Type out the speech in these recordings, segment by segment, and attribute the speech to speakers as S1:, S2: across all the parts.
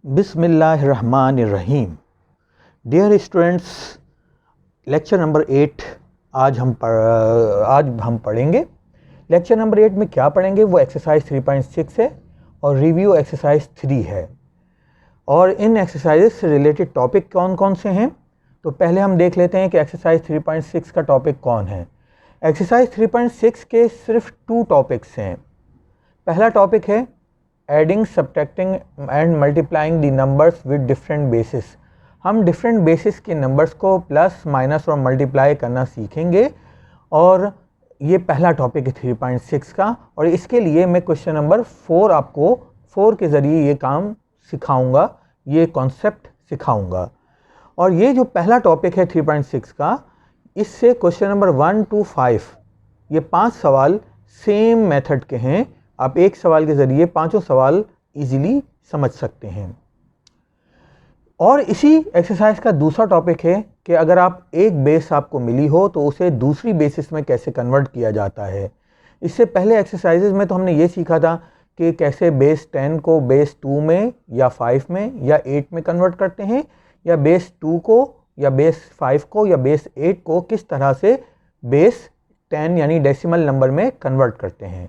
S1: बिस्मिल्लाहिर्रहमानिर्रहीम। Dear students, lecture number 8 आज हम पढ़ेंगे। लेक्चर नंबर 8 में क्या पढ़ेंगे वो एक्सरसाइज 3.6 है और रिव्यू एक्सरसाइज 3 है। और इन एक्सरसाइजेज से रिलेटेड टॉपिक कौन कौन से हैं, तो पहले हम देख लेते हैं कि एक्सरसाइज 3.6 का टॉपिक कौन है। एक्सरसाइज 3.6 के सिर्फ 2 टॉपिक्स हैं। पहला टॉपिक है adding, subtracting and multiplying the numbers with different basis. हम डिफरेंट बेसिस के नंबर्स को प्लस, माइनस और मल्टीप्लाई करना सीखेंगे और ये पहला टॉपिक है 3.6 का। और इसके लिए मैं क्वेश्चन नंबर 4 आपको 4 के ज़रिए ये काम सिखाऊंगा, ये कॉन्सेप्ट सिखाऊंगा। और ये जो पहला टॉपिक है 3.6 का, इससे क्वेश्चन नंबर 1 to 5 ये 5 सवाल सेम मेथड के हैं। आप एक सवाल के ज़रिए 5 सवाल इजीली समझ सकते हैं। और इसी एक्सरसाइज का दूसरा टॉपिक है कि अगर आप एक बेस आपको मिली हो तो उसे दूसरी बेसिस में कैसे कन्वर्ट किया जाता है। इससे पहले एक्सरसाइजेज में तो हमने ये सीखा था कि कैसे बेस 10 को बेस 2 में या 5 में या 8 में कन्वर्ट करते हैं, या बेस 2 को या बेस 5 को या बेस 8 को किस तरह से बेस 10 यानी डेसिमल नंबर में कन्वर्ट करते हैं।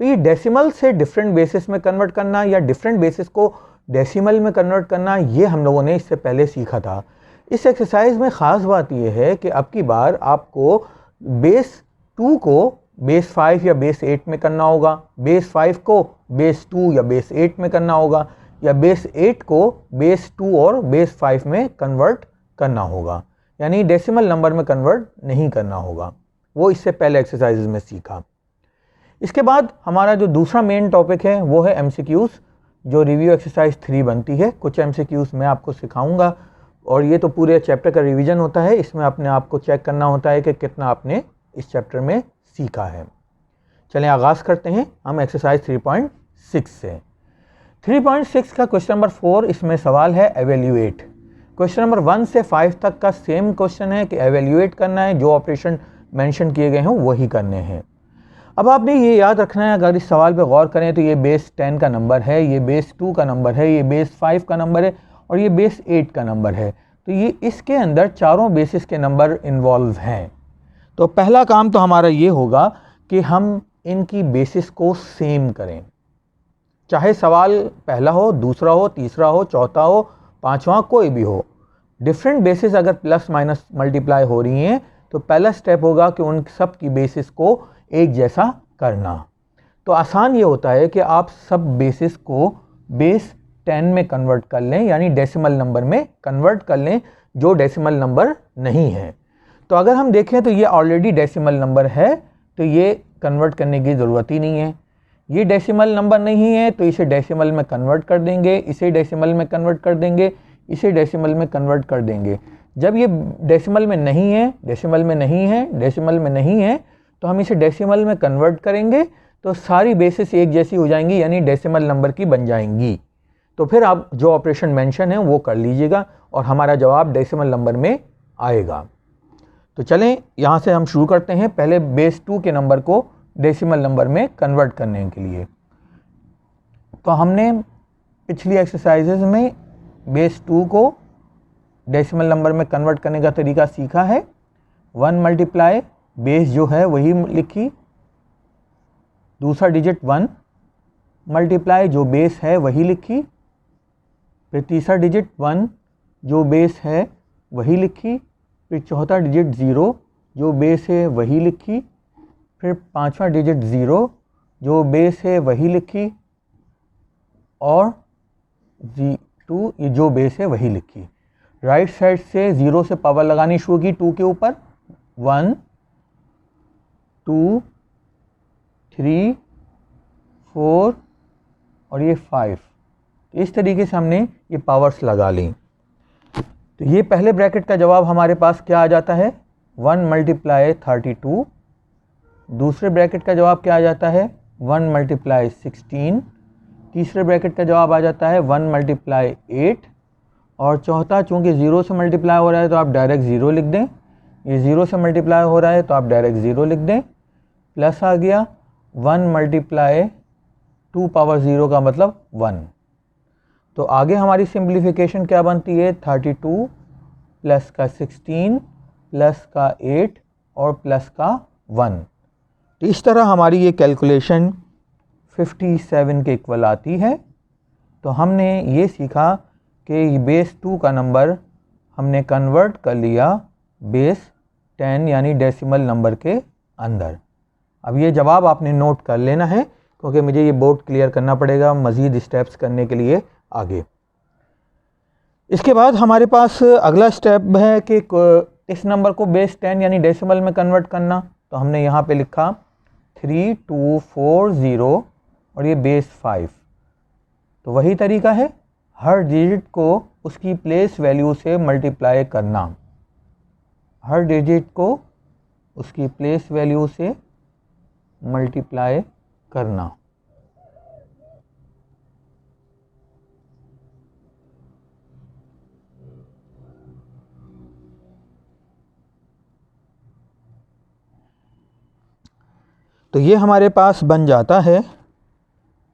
S1: तो ये डेसिमल से डिफरेंट बेसिस में कन्वर्ट करना या डिफरेंट बेसिस को डेसिमल में कन्वर्ट करना, ये हम लोगों ने इससे पहले सीखा था। इस एक्सरसाइज में ख़ास बात ये है कि अब की बार आपको बेस 2 को बेस 5 या बेस 8 में करना होगा, बेस 5 को बेस 2 या बेस 8 में करना होगा, या बेस 8 को बेस 2 और बेस 5 में कन्वर्ट करना होगा, यानी डेसिमल नंबर में कन्वर्ट नहीं करना होगा। वो इससे पहले एक्सरसाइजेज में सीखा। इसके बाद हमारा जो दूसरा मेन टॉपिक है वो है MCQs, जो रिव्यू एक्सरसाइज 3 बनती है। कुछ MCQs मैं आपको सिखाऊंगा और ये तो पूरे चैप्टर का रिवीजन होता है। इसमें अपने आप को चेक करना होता है कि कितना आपने इस चैप्टर में सीखा है। चलें आगाज़ करते हैं हम एक्सरसाइज 3.6 से। 3.6 का क्वेश्चन नंबर 4, इसमें सवाल है एवेल्यूएट। क्वेश्चन नंबर 1 से 5 तक का सेम क्वेश्चन है कि एवेल्यूएट करना है, जो ऑपरेशन मेंशन किए गए हैं वही करने हैं। अब आपने ये याद रखना है, अगर इस सवाल पे गौर करें तो ये बेस 10 का नंबर है, ये बेस 2 का नंबर है, ये बेस 5 का नंबर है और ये बेस 8 का नंबर है। तो ये इसके अंदर चारों बेसिस के नंबर इन्वॉल्व हैं। तो पहला काम तो हमारा ये होगा कि हम इनकी बेसिस को सेम करें, चाहे सवाल पहला हो, दूसरा हो, तीसरा हो, चौथा हो, पाँचवा, कोई भी हो। डिफरेंट बेसिस अगर प्लस माइनस मल्टीप्लाई हो रही हैं तो पहला स्टेप होगा कि उन सब की बेसिस को एक जैसा करना। तो आसान ये होता है कि आप सब बेसिस को बेस 10 में कन्वर्ट कर लें, यानी डेसिमल नंबर में कन्वर्ट कर लें जो डेसिमल नंबर नहीं है। तो अगर हम देखें तो ये ऑलरेडी डेसिमल नंबर है, तो ये कन्वर्ट करने की ज़रूरत ही नहीं है। ये डेसिमल नंबर नहीं है तो इसे डेसिमल में कन्वर्ट कर देंगे, इसे डेसिमल में कन्वर्ट कर देंगे, इसे डेसिमल में कन्वर्ट कर देंगे। जब ये डेसिमल में नहीं है, डेसिमल में नहीं है, डेसिमल में नहीं है, तो हम इसे डेसिमल में कन्वर्ट करेंगे तो सारी बेसिस एक जैसी हो जाएंगी, यानी डेसिमल नंबर की बन जाएंगी। तो फिर आप जो ऑपरेशन मेंशन है वो कर लीजिएगा और हमारा जवाब डेसिमल नंबर में आएगा। तो चलें यहाँ से हम शुरू करते हैं, पहले बेस 2 के नंबर को डेसिमल नंबर में कन्वर्ट करने के लिए। तो हमने पिछली एक्सरसाइजेज में बेस 2 को डेसिमल नंबर में कन्वर्ट करने का तरीका सीखा है। 1 मल्टीप्लाई बेस जो है वही लिखी, दूसरा डिजिट 1 मल्टीप्लाई जो बेस है वही लिखी, फिर तीसरा डिजिट 1 जो बेस है वही लिखी, फिर चौथा डिजिट 0 जो बेस है वही लिखी, फिर पांचवा डिजिट 0 जो बेस है वही लिखी, और 2 ये जो बेस है वही लिखी। राइट साइड से 0 से पावर लगानी शुरू की 2 के ऊपर, 1 2 3 4 और ये 5। इस तरीके से हमने ये पावर्स लगा ली। तो ये पहले ब्रैकेट का जवाब हमारे पास क्या आ जाता है, 1 मल्टीप्लाई 32। दूसरे ब्रैकेट का जवाब क्या आ जाता है, 1 मल्टीप्लाई 16। तीसरे ब्रैकेट का जवाब आ जाता है 1 मल्टीप्लाई 8। और चौथा, चूँकि 0 से मल्टीप्लाई हो रहा है तो आप डायरेक्ट 0 लिख दें, ये 0 से मल्टीप्लाई हो रहा है तो आप डायरेक्ट 0 लिख दें। प्लस आ गया 1 मल्टीप्लाई 2 पावर 0 का मतलब 1। तो आगे हमारी सिंप्लीफिकेशन क्या बनती है, 32 प्लस का 16 प्लस का 8 और प्लस का 1। तो इस तरह हमारी ये कैलकुलेशन 57 के इक्वल आती है। तो हमने ये सीखा कि बेस 2 का नंबर हमने कन्वर्ट कर लिया बेस 10 यानी डेसिमल नंबर के अंदर। अब ये जवाब आपने नोट कर लेना है क्योंकि मुझे ये बोर्ड क्लियर करना पड़ेगा मज़ीद स्टेप्स करने के लिए आगे। इसके बाद हमारे पास अगला स्टेप है कि इस नंबर को बेस 10 यानी डेसिमल में कन्वर्ट करना। तो हमने यहाँ पे लिखा 3240 और ये बेस 5। तो वही तरीका है, हर डिजिट को उसकी प्लेस वैल्यू से मल्टीप्लाई करना, हर डिजिट को उसकी प्लेस वैल्यू से मल्टीप्लाई करना। तो ये हमारे पास बन जाता है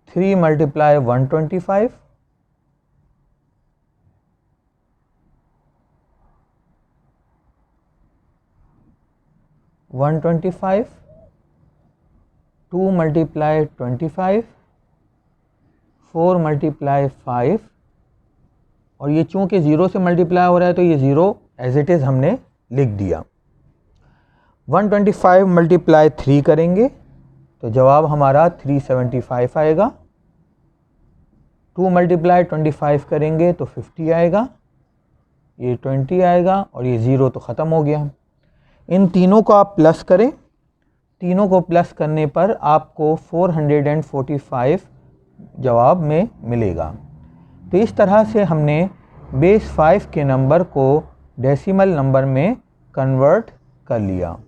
S1: 3 मल्टीप्लाई 125 125, 2 मल्टीप्लाई 25, 4 मल्टीप्लाई 5 और ये चूँकि ज़ीरो से मल्टीप्लाई हो रहा है तो ये ज़ीरो एज इट इज़ हमने लिख दिया। 125 मल्टीप्लाई 3 करेंगे तो जवाब हमारा 375 आएगा। 2 मल्टीप्लाई 25 करेंगे तो 50 आएगा, ये 20 आएगा और ये ज़ीरो तो ख़त्म हो गया। इन तीनों को आप प्लस करें, तीनों को प्लस करने पर आपको 445 जवाब में मिलेगा। तो इस तरह से हमने बेस 5 के नंबर को डेसिमल नंबर में कन्वर्ट कर लिया।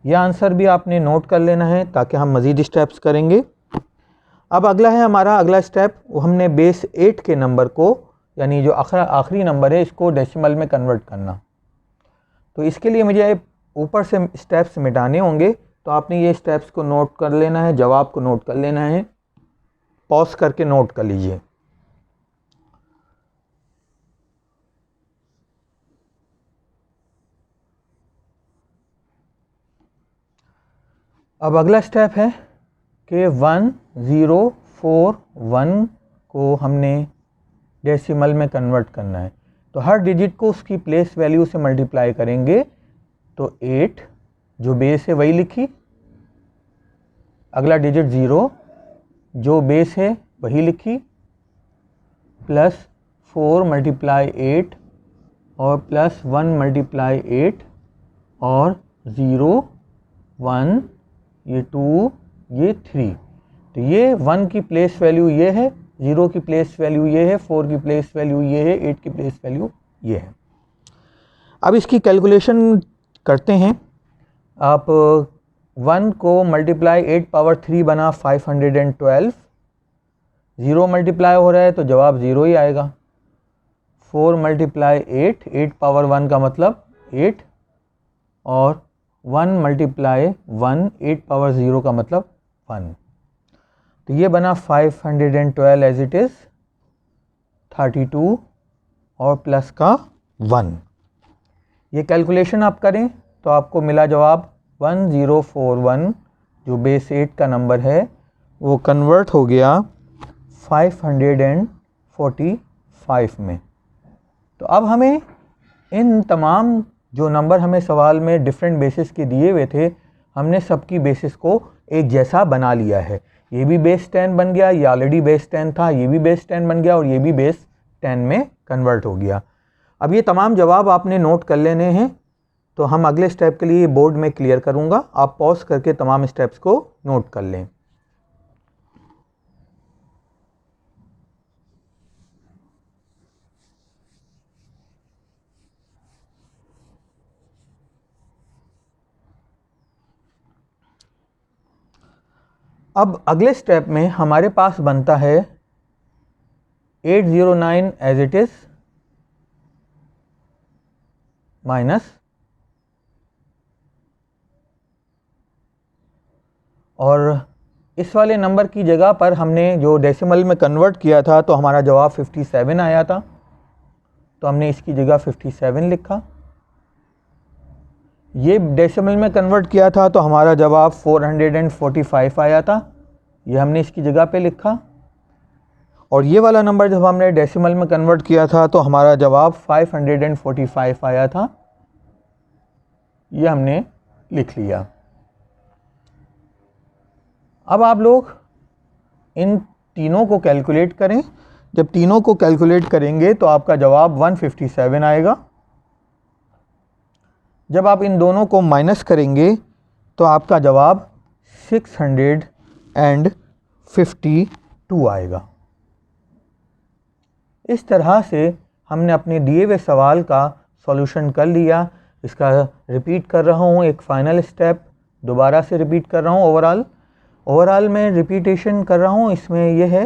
S1: यह आंसर भी आपने नोट कर लेना है ताकि हम मज़ीद स्टेप्स करेंगे। अब अगला है हमारा अगला स्टेप, वो हमने बेस 8 के नंबर को यानी जो आखिरी नंबर है इसको डेसिमल में कन्वर्ट करना। तो इसके लिए मुझे ऊपर से स्टेप्स मिटाने होंगे, तो आपने ये स्टेप्स को नोट कर लेना है, जवाब को नोट कर लेना है, पॉज करके नोट कर लीजिए। अब अगला स्टेप है कि 1041 को हमने डेसिमल में कन्वर्ट करना है। तो हर डिजिट को उसकी प्लेस वैल्यू से मल्टीप्लाई करेंगे। तो 8 जो बेस है वही लिखी, अगला डिजिट 0 जो बेस है वही लिखी, प्लस 4 मल्टीप्लाई 8 और प्लस 1 मल्टीप्लाई 8 और 0 1 ये 2 ये 3। तो ये 1 की प्लेस वैल्यू ये है, 0 की प्लेस वैल्यू ये है, 4 की प्लेस वैल्यू ये है, 8 की प्लेस वैल्यू ये है। अब इसकी कैलकुलेशन करते हैं। आप 1 को मल्टीप्लाई 8 पावर 3 बना 512, 0 मल्टीप्लाई हो रहा है तो जवाब 0 ही आएगा। 4 मल्टीप्लाई 8, 8 पावर 1 का मतलब 8 और 1 मल्टीप्लाई 1, 8 पावर 0 का मतलब 1। तो ये बना 512 एज इट इज़ 32 और प्लस का 1। ये कैलकुलेशन आप करें तो आपको मिला जवाब 1041 जो बेस 8 का नंबर है वो कन्वर्ट हो गया 545 में। तो अब हमें इन तमाम जो नंबर हमें सवाल में डिफरेंट बेसिस के दिए हुए थे, हमने सबकी बेसिस को एक जैसा बना लिया है। ये भी बेस 10 बन गया, ये ऑलरेडी बेस 10 था, ये भी बेस 10 बन गया और ये भी बेस 10 में कन्वर्ट हो गया। अब ये तमाम जवाब आपने नोट कर लेने हैं। तो हम अगले स्टेप के लिए बोर्ड में क्लियर करूँगा, आप पॉज करके तमाम स्टेप्स को नोट कर लें। अब अगले स्टेप में हमारे पास बनता है 809 एज इट इज़ माइनस और इस वाले नंबर की जगह पर हमने जो डेसिमल में कन्वर्ट किया था तो हमारा जवाब 57 आया था, तो हमने इसकी जगह 57 लिखा। ये डेसिमल में कन्वर्ट किया था तो हमारा जवाब 445 आया था, ये हमने इसकी जगह पे लिखा। और ये वाला नंबर जब हमने डेसिमल में कन्वर्ट किया था तो हमारा जवाब 545 आया था, ये हमने लिख लिया। अब आप लोग इन तीनों को कैलकुलेट करें। जब तीनों को कैलकुलेट करेंगे तो आपका जवाब 157 आएगा। जब आप इन दोनों को माइनस करेंगे तो आपका जवाब 652 आएगा। इस तरह से हमने अपने दिए हुए सवाल का सॉल्यूशन कर लिया। इसका रिपीट कर रहा हूँ, एक फाइनल स्टेप दोबारा से रिपीट कर रहा हूँ। ओवरऑल में रिपीटेशन कर रहा हूँ। इसमें यह है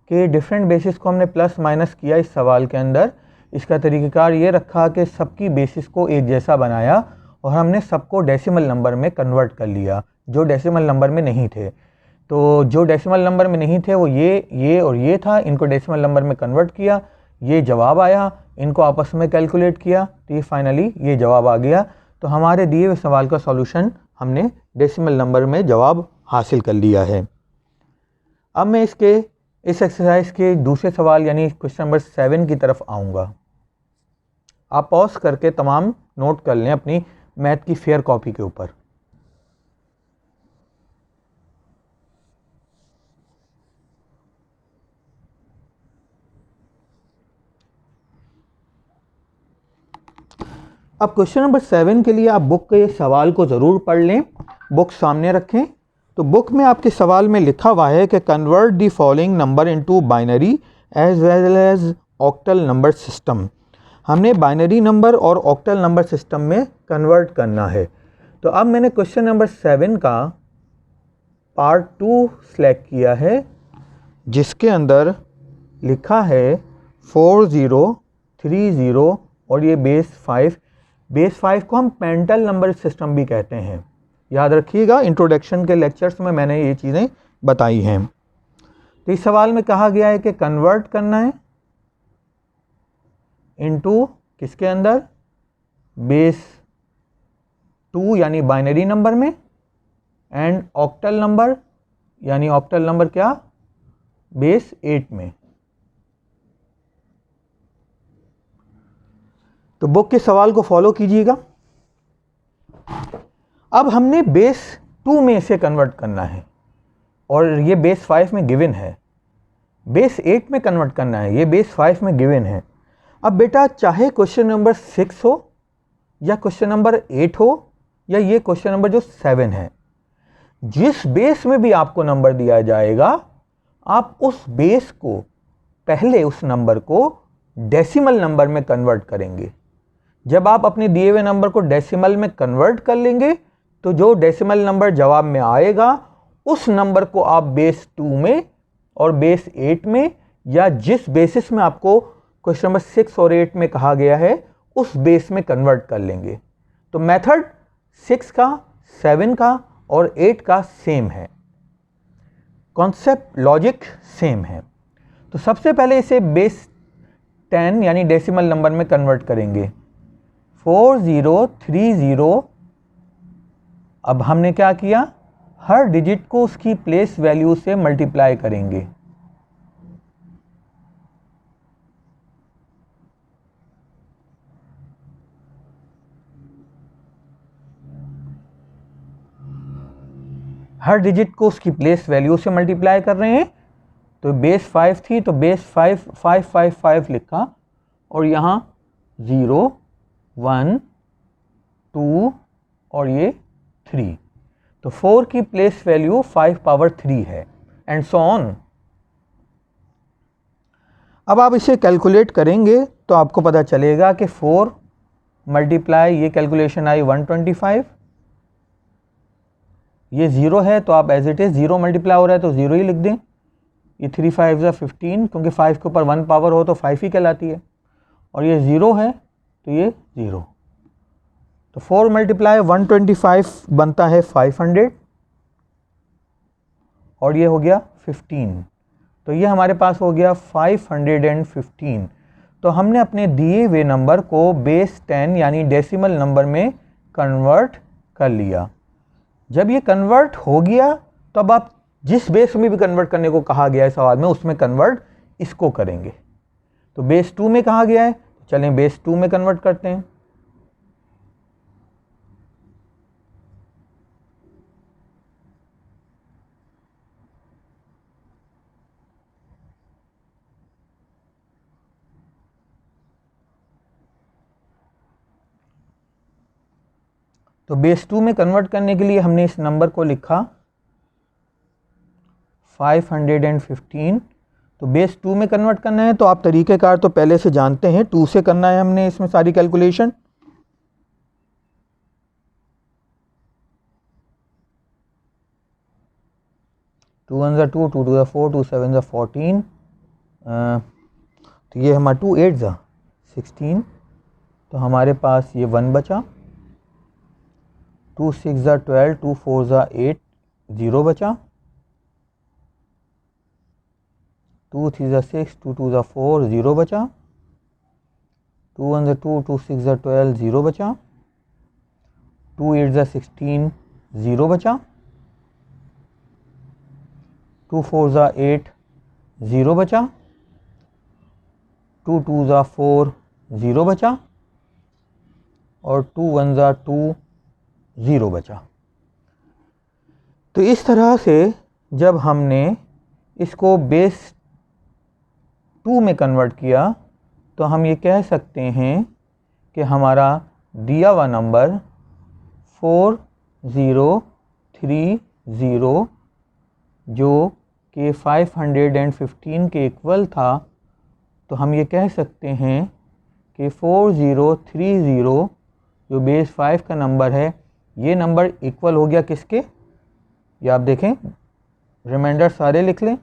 S1: कि डिफरेंट बेसिस को हमने प्लस माइनस किया इस सवाल के अंदर। इसका तरीक़ाकार ये रखा कि सबकी बेसिस को एक जैसा बनाया और हमने सबको डेसिमल नंबर में कन्वर्ट कर लिया जो डेसिमल नंबर में नहीं थे। तो जो डेसिमल नंबर में नहीं थे वो ये और ये था, इनको डेसिमल नंबर में कन्वर्ट किया, ये जवाब आया, इनको आपस में कैलकुलेट किया तो ये फाइनली ये जवाब आ गया। तो हमारे दिए हुए सवाल का सॉल्यूशन हमने डेसिमल नंबर में जवाब हासिल कर लिया है। अब मैं इस एक्सरसाइज के दूसरे सवाल यानी क्वेश्चन नंबर 7 की तरफ आऊँगा। आप पॉज करके तमाम नोट कर लें अपनी मैथ की फेयर कॉपी के ऊपर। अब क्वेश्चन नंबर 7 के लिए आप बुक के सवाल को ज़रूर पढ़ लें, बुक सामने रखें। तो बुक में आपके सवाल में लिखा हुआ है कि convert the following number into binary as well as octal number system. हमने बाइनरी नंबर और ऑक्टल नंबर सिस्टम में कन्वर्ट करना है। तो अब मैंने क्वेश्चन नंबर 7 का पार्ट 2 सेलेक्ट किया है जिसके अंदर लिखा है 4030 और ये बेस 5। बेस 5 को हम पेंटल नंबर सिस्टम भी कहते हैं। याद रखिएगा, इंट्रोडक्शन के लेक्चर्स में मैंने ये चीज़ें बताई हैं। तो इस सवाल में कहा गया है कि कन्वर्ट करना है इनटू किसके अंदर, बेस 2 यानी बाइनरी नंबर में, एंड ऑक्टल नंबर यानी ऑक्टल नंबर क्या, बेस 8 में। तो बुक के सवाल को फॉलो कीजिएगा। अब हमने बेस 2 में इसे कन्वर्ट करना है और ये बेस 5 में गिवन है। बेस 8 में कन्वर्ट करना है, ये बेस 5 में गिवन है। अब बेटा चाहे क्वेश्चन नंबर 6 हो या क्वेश्चन नंबर 8 हो या ये क्वेश्चन नंबर जो 7 है, जिस बेस में भी आपको नंबर दिया जाएगा आप उस बेस को पहले उस नंबर को डेसिमल नंबर में कन्वर्ट करेंगे। जब आप अपने दिए हुए नंबर को डेसिमल में कन्वर्ट कर लेंगे तो जो डेसिमल नंबर जवाब में आएगा उस नंबर को आप बेस 2 में और बेस 8 में या जिस बेसिस में आपको क्वेश्चन नंबर 6 और 8 में कहा गया है उस बेस में कन्वर्ट कर लेंगे। तो मेथड 6 का, 7 का और 8 का सेम है, कॉन्सेप्ट लॉजिक सेम है। तो सबसे पहले इसे बेस 10 यानी डेसिमल नंबर में कन्वर्ट करेंगे। 4030। अब हमने क्या किया, हर डिजिट को उसकी प्लेस वैल्यू से मल्टीप्लाई करेंगे। हर डिजिट को उसकी प्लेस वैल्यू से मल्टीप्लाई कर रहे हैं। तो बेस 5 थी तो बेस 5 लिखा और यहाँ 0 1 2 और ये 3। तो 4 की प्लेस वैल्यू 5 पावर 3 है एंड सो ऑन। अब आप इसे कैलकुलेट करेंगे तो आपको पता चलेगा कि 4 मल्टीप्लाई ये कैलकुलेशन आई 125, ये 0 है तो आप एज इट इज़ 0 मल्टीप्लाई हो रहा है तो 0 ही लिख दें। ये 3 5 15 क्योंकि 5 के ऊपर 1 पावर हो तो 5 ही कहलाती है और ये 0 है तो ये 0। तो 4 मल्टीप्लाई 125 बनता है 500 और ये हो गया 15, तो ये हमारे पास हो गया 515। तो हमने अपने दिए हुए नंबर को बेस 10 यानी डेसिमल नंबर में कन्वर्ट कर लिया। जब ये कन्वर्ट हो गया तो अब आप जिस बेस में भी कन्वर्ट करने को कहा गया है सवाल में उसमें कन्वर्ट इसको करेंगे। तो बेस 2 में कहा गया है, चलें बेस 2 में कन्वर्ट करते हैं। तो बेस 2 में कन्वर्ट करने के लिए हमने इस नंबर को लिखा 515। तो बेस 2 में कन्वर्ट करना है तो आप तरीक़ेकार तो पहले से जानते हैं, 2 से करना है हमने इसमें सारी कैलकुलेशन। टू 1 ज़ा 2, 2 2 ज़ा 4, 2 7 ज़ा 14, तो ये हमारा 2 8 ज़ा 16, तो हमारे पास ये 1 बचा। 2 6 ज़ा 12, 2 4 ज़ा 8, 0 बचा। 2 3 ज़ा 6, 2 2 ज़ा 4, 0 बचा। 2 1 ज़ा 2, 2 6 ज़ा 12, 0 बचा। 2 8 ज़ा 16, 0 बचा। 2 4 ज़ा 8, 0 बचा। 2 2 ज़ा 4, 0 बचा। और 2 1 ज़ा 2, 0 बचा। तो इस तरह से जब हमने इसको बेस 2 में कन्वर्ट किया तो हम ये कह सकते हैं कि हमारा दिया हुआ नंबर 4030 जो कि 515 के इक्वल था, तो हम ये कह सकते हैं कि 4030 जो बेस 5 का नंबर है, ये नंबर इक्वल हो गया किसके, ये आप देखें, रिमाइंडर सारे लिख लें।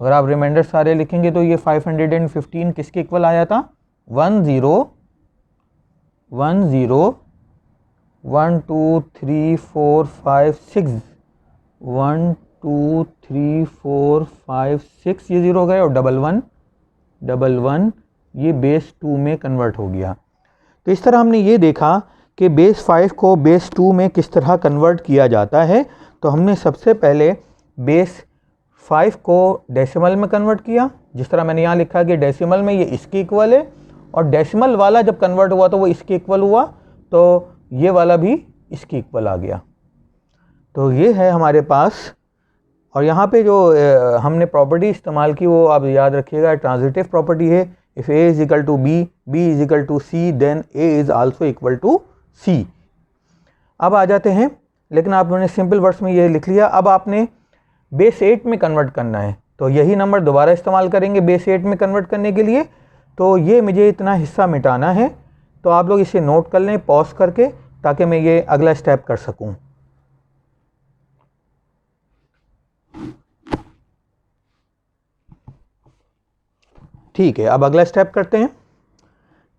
S1: अगर आप रिमाइंडर सारे लिखेंगे तो ये 515 किसके इक्वल आया था, 1 0 1 0 1 2 3 4 5 6 1 2 3 4 5 6 ये 0 हो गए, और 11 11 ये बेस 2 में कन्वर्ट हो गया। तो इस तरह हमने ये देखा कि बेस 5 को बेस 2 में किस तरह कन्वर्ट किया जाता है। तो हमने सबसे पहले बेस 5 को डेसिमल में कन्वर्ट किया, जिस तरह मैंने यहाँ लिखा कि डेसिमल में ये इसके इक्वल है, और डेसिमल वाला जब कन्वर्ट हुआ तो वो इसके इक्वल हुआ, तो ये वाला भी इसके इक्वल आ गया। तो ये है हमारे पास। और यहाँ पे जो हमने प्रॉपर्टी इस्तेमाल की वो आप याद रखिएगा, ट्रांजिटिव प्रॉपर्टी है। If A is equal to B, B is equal to C, then A is also equal to C. अब आ जाते हैं, लेकिन आपने सिंपल वर्ड्स में ये लिख लिया। अब आपने बेस 8 में कन्वर्ट करना है, तो यही नंबर दोबारा इस्तेमाल करेंगे बेस 8 में कन्वर्ट करने के लिए। तो ये मुझे इतना हिस्सा मिटाना है, तो आप लोग इसे नोट कर लें पॉज करके, ताकि मैं ये अगला स्टेप कर सकूं। ठीक है, अब अगला स्टेप करते हैं।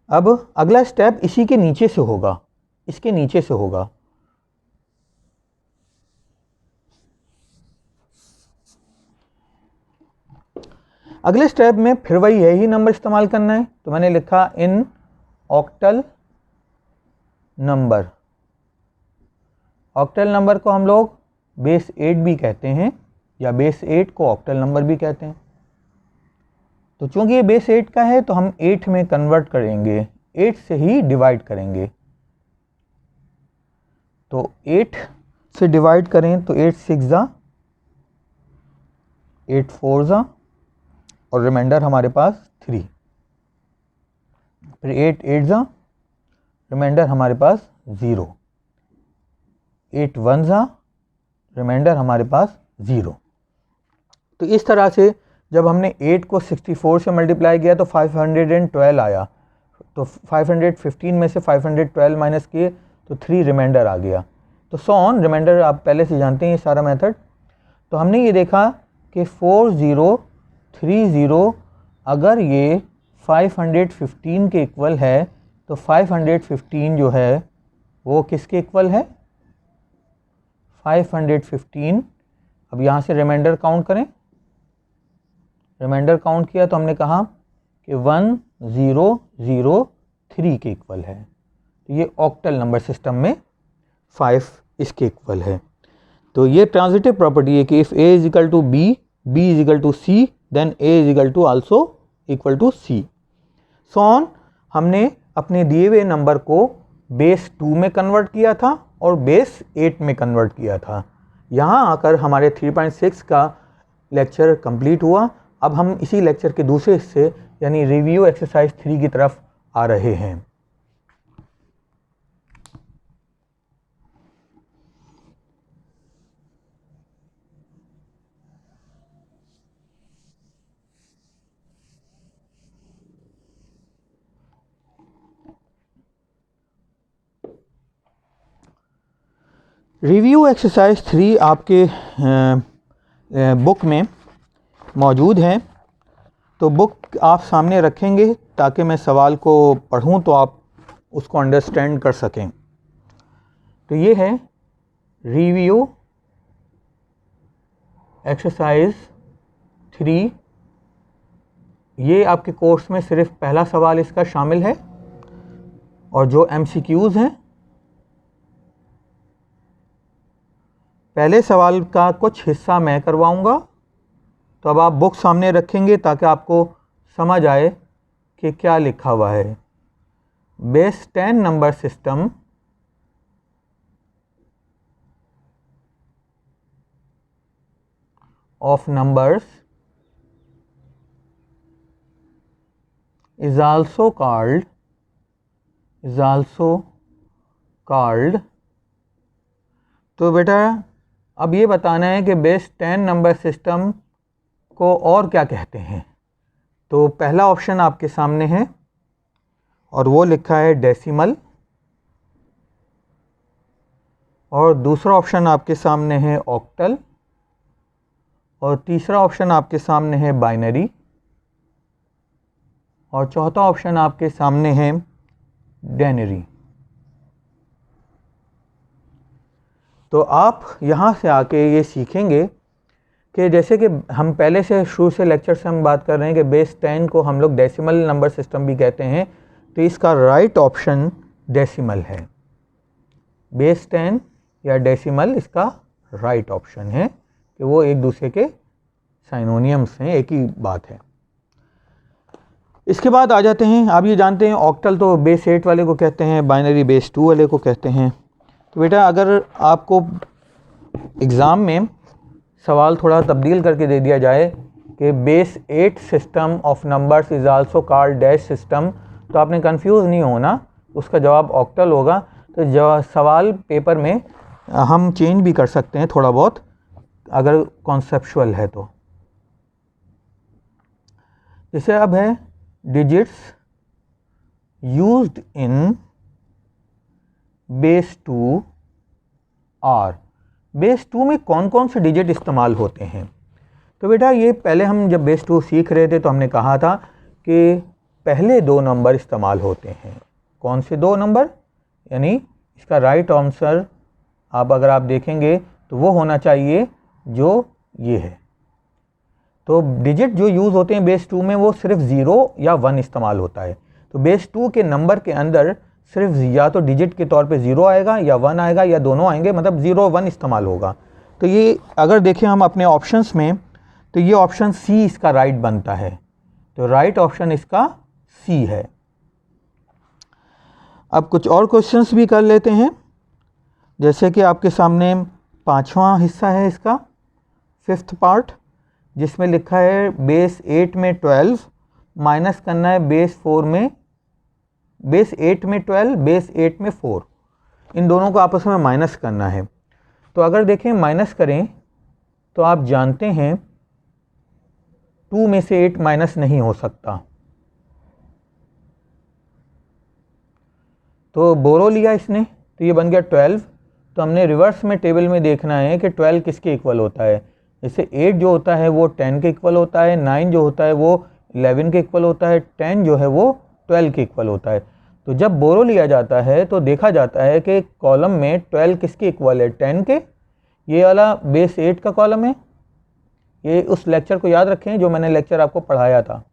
S1: अब अगला स्टेप इसी के नीचे से होगा, इसके नीचे से होगा। अगले स्टेप में फिर वही यही नंबर इस्तेमाल करना है। तो मैंने लिखा इन ऑक्टल नंबर। ऑक्टल नंबर को हम लोग बेस 8 भी कहते हैं, या बेस 8 को ऑक्टल नंबर भी कहते हैं। तो चूंकि ये बेस 8 का है तो हम 8 में कन्वर्ट करेंगे, 8 से ही डिवाइड करेंगे। तो 8 से डिवाइड करें तो 8 6 ज़ा 8 4 ज़ा, और रिमाइंडर हमारे पास 3। फिर 8 8 ज़ा, रिमाइंडर हमारे पास 0। 8 1 ज़ा, रिमाइंडर हमारे पास 0। तो इस तरह से जब हमने 8 को 64 से मल्टीप्लाई किया तो 512 आया। तो 515 में से 512 माइनस किए तो 3 रिमाइंडर आ गया। तो सो ऑन, रिमाइंडर आप पहले से जानते हैं ये सारा मेथड। तो हमने ये देखा कि 4030 अगर ये 515 के इक्वल है, तो 515 जो है वो किसके इक्वल है, 515। अब यहाँ से रिमाइंडर काउंट करें, रिमाइंडर काउंट किया तो हमने कहा कि 1003 के इक्वल है। तो ये ऑक्टल नंबर सिस्टम में 5 इसके इक्वल है। तो ये ट्रांजिटिव प्रॉपर्टी है कि if a is equal to b, b is equal to c, then a is equal to also equal to c। So on हमने अपने दिए हुए नंबर को बेस 2 में कन्वर्ट किया था और बेस 8 में कन्वर्ट किया था। यहाँ आकर हमारे 3.6 का लेक्चर कंप्लीट हुआ। अब हम इसी लेक्चर के दूसरे हिस्से यानी रिव्यू एक्सरसाइज 3 की तरफ आ रहे हैं। रिव्यू एक्सरसाइज 3 आपके बुक में मौजूद है। तो बुक आप सामने रखेंगे ताकि मैं सवाल को पढ़ूं तो आप उसको अंडरस्टैंड कर सकें। तो ये है रिव्यू एक्सरसाइज 3। ये आपके कोर्स में सिर्फ पहला सवाल इसका शामिल है और जो MCQs हैं, पहले सवाल का कुछ हिस्सा मैं करवाऊंगा। तो अब आप बुक सामने रखेंगे ताकि आपको समझ आए कि क्या लिखा हुआ है। Base 10 number system of numbers is also called। तो बेटा अब ये बताना है कि बेस 10 नंबर सिस्टम को और क्या कहते हैं। तो पहला ऑप्शन आपके सामने है और वो लिखा है डेसिमल, और दूसरा ऑप्शन आपके सामने है ऑक्टल, और तीसरा ऑप्शन आपके सामने है बाइनरी, और चौथा ऑप्शन आपके सामने है डेनरी। तो आप यहाँ से आके ये सीखेंगे कि जैसे कि हम पहले से शुरू से लेक्चर से हम बात कर रहे हैं कि बेस 10 को हम लोग डेसिमल नंबर सिस्टम भी कहते हैं। तो इसका राइट ऑप्शन डेसिमल है। बेस 10 या डेसिमल इसका राइट ऑप्शन है कि वो एक दूसरे के साइनोनियम्स हैं, एक ही बात है। इसके बाद आ जाते हैं, आप ये जानते हैं ऑक्टल तो बेस 8 वाले को कहते हैं, बाइनरी बेस 2 वाले को कहते हैं। तो बेटा अगर आपको एग्ज़ाम में सवाल थोड़ा तब्दील करके दे दिया जाए कि base 8 system of numbers is also called dash system, तो आपने कंफ्यूज नहीं होना, उसका जवाब ऑक्टल होगा। तो सवाल पेपर में हम चेंज भी कर सकते हैं थोड़ा बहुत अगर कॉन्सेप्चुअल है तो। जैसे अब है digits used in base 2 are. Base 2 में कौन कौन से डिजिट इस्तेमाल होते हैं। तो बेटा ये पहले हम जब बेस 2 सीख रहे थे तो हमने कहा था कि पहले 2 नंबर इस्तेमाल होते हैं। कौन से 2 नंबर, यानी इसका राइट आंसर अगर आप देखेंगे तो वो होना चाहिए जो ये है। तो डिजिट जो यूज़ होते हैं बेस 2 में वो सिर्फ 0 या 1 इस्तेमाल होता है। तो बेस 2 के नंबर के अंदर सिर्फ या तो डिजिट के तौर पे 0 आएगा या 1 आएगा या दोनों आएंगे, मतलब 0 1 इस्तेमाल होगा। तो ये अगर देखें हम अपने ऑप्शंस में तो ये ऑप्शन सी इसका राइट बनता है। तो राइट ऑप्शन इसका सी है। अब कुछ और क्वेश्चंस भी कर लेते हैं। जैसे कि आपके सामने 5वां हिस्सा है इसका 5th पार्ट, जिसमें लिखा है बेस 8 में 12 माइनस करना है बेस 4 में, बेस 8 में 12 बेस 8 में 4, इन दोनों को आपस में माइनस करना है। तो अगर देखें माइनस करें तो आप जानते हैं 2 में से 8 माइनस नहीं हो सकता। तो बोरो लिया इसने तो ये बन गया 12। तो हमने रिवर्स में टेबल में देखना है कि 12 किसके इक्वल होता है। जैसे 8 जो होता है वो 10 के इक्वल होता है, 9 जो होता है वो 11 के इक्वल होता है, 10 जो है वो 12 के इक्वल होता है। तो जब बोरो लिया जाता है तो देखा जाता है कि कॉलम में 12 किसके इक्वल है, 10 के ये वाला बेस 8 का कॉलम है, ये उस लेक्चर को याद रखें जो मैंने लेक्चर आपको पढ़ाया था,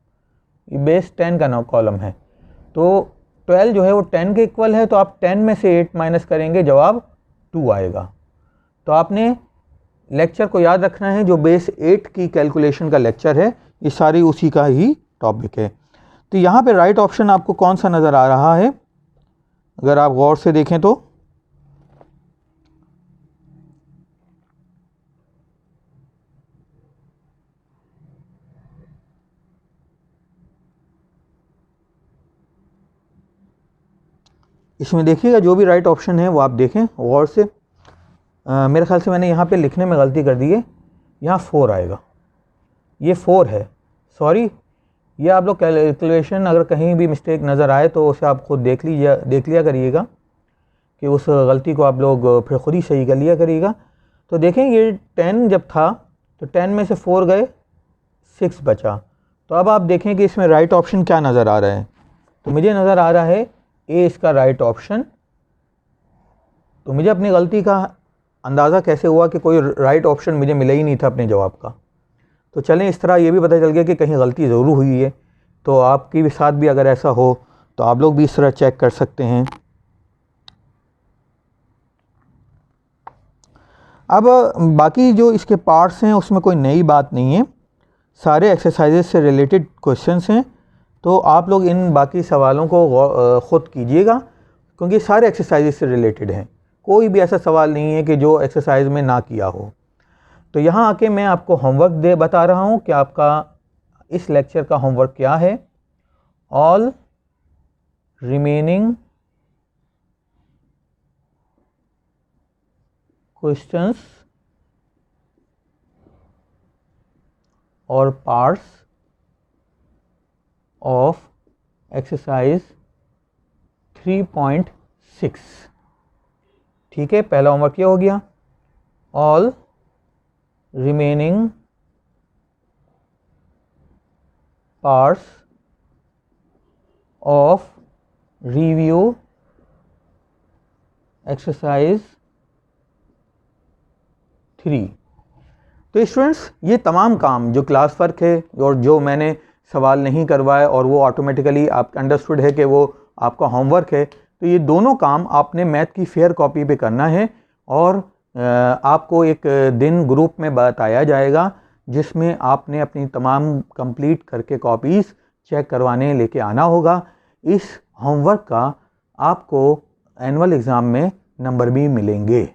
S1: ये बेस 10 का कॉलम है। तो 12 जो है वो 10 के इक्वल है, तो आप 10 में से 8 माइनस करेंगे, जवाब 2 आएगा। तो आपने लेक्चर को याद रखना है, जो बेस 8 की कैलकुलेशन का लेक्चर है, ये सारी उसी का ही टॉपिक है। तो यहाँ पे राइट ऑप्शन आपको कौन सा नज़र आ रहा है, अगर आप गौर से देखें तो इसमें देखिएगा जो भी राइट ऑप्शन है वो आप देखें गौर से। मेरे ख्याल से मैंने यहाँ पे लिखने में गलती कर दी है, यहाँ 4 आएगा, ये 4 है, सॉरी। ये आप लोग कैलकुलेशन अगर कहीं भी मिस्टेक नज़र आए तो उसे आप खुद देख लिया करिएगा कि उस गलती को आप लोग फिर ख़ुद ही सही कर लिया करिएगा। तो देखें ये 10 जब था तो 10 में से 4 गए, 6 बचा। तो अब आप देखें कि इसमें राइट ऑप्शन क्या नज़र आ रहा है, तो मुझे नज़र आ रहा है ए इसका राइट ऑप्शन। तो मुझे अपनी गलती का अंदाज़ा कैसे हुआ कि कोई राइट ऑप्शन मुझे मिला ही नहीं था अपने जवाब का। तो चलें, इस तरह ये भी पता चल गया कि कहीं गलती ज़रूर हुई है। तो आपकी भी साथ भी अगर ऐसा हो तो आप लोग भी इस तरह चेक कर सकते हैं। अब बाकी जो इसके पार्ट्स हैं उसमें कोई नई बात नहीं है, सारे एक्सरसाइजेज से रिलेटेड क्वेश्चंस हैं। तो आप लोग इन बाकी सवालों को ख़ुद कीजिएगा, क्योंकि सारे एक्सरसाइजेज से रिलेटेड हैं, कोई भी ऐसा सवाल नहीं है कि जो एक्सरसाइज में ना किया हो। तो यहाँ आके मैं आपको होमवर्क बता रहा हूँ कि आपका इस लेक्चर का होमवर्क क्या है। ऑल रिमेनिंग क्वेश्चंस और पार्ट्स ऑफ एक्सरसाइज 3.6। ठीक है, पहला होमवर्क ये हो गया। All remaining parts of review exercise 3। तो स्टूडेंट्स, ये तमाम काम जो क्लास वर्क है और जो मैंने सवाल नहीं करवाए और वो ऑटोमेटिकली आप अंडरस्टूड है कि वो आपका होमवर्क है, तो ये दोनों काम आपने मैथ की फेयर कॉपी पे करना है। और आपको एक दिन ग्रुप में बताया जाएगा जिसमें आपने अपनी तमाम कंप्लीट करके कॉपीज़ चेक करवाने लेके आना होगा। इस होमवर्क का आपको एनुअल एग्ज़ाम में नंबर भी मिलेंगे।